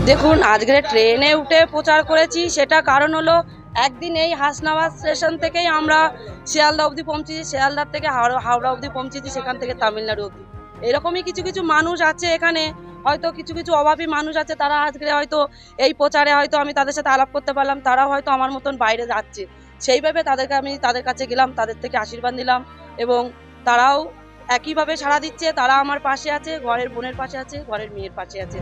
দেখুন, আজকে ট্রেনে উঠে প্রচার করেছি, সেটা কারণ হলো একদিন এই হাসনাবাদ স্টেশন থেকেই আমরা শিয়ালদা অবধি পৌঁছেছি, শিয়ালদার থেকে হাওড়া অবধি পৌঁছেছি, সেখান থেকে তামিলনাড়ু অবধি। এরকমই কিছু কিছু মানুষ আছে এখানে, হয়তো কিছু কিছু অভাবী মানুষ আছে, তারা আজকে হয়তো এই প্রচারে হয়তো আমি তাদের সাথে আলাপ করতে পারলাম, তারাও হয়তো আমার মতন বাইরে যাচ্ছে, সেইভাবে আমি তাদের কাছে গেলাম, তাদের থেকে আশীর্বাদ নিলাম এবং তারাও একইভাবে সাড়া দিচ্ছে। তারা আমার পাশে আছে, ঘরের বোনের পাশে আছে, ঘরের মেয়ের পাশে আছে।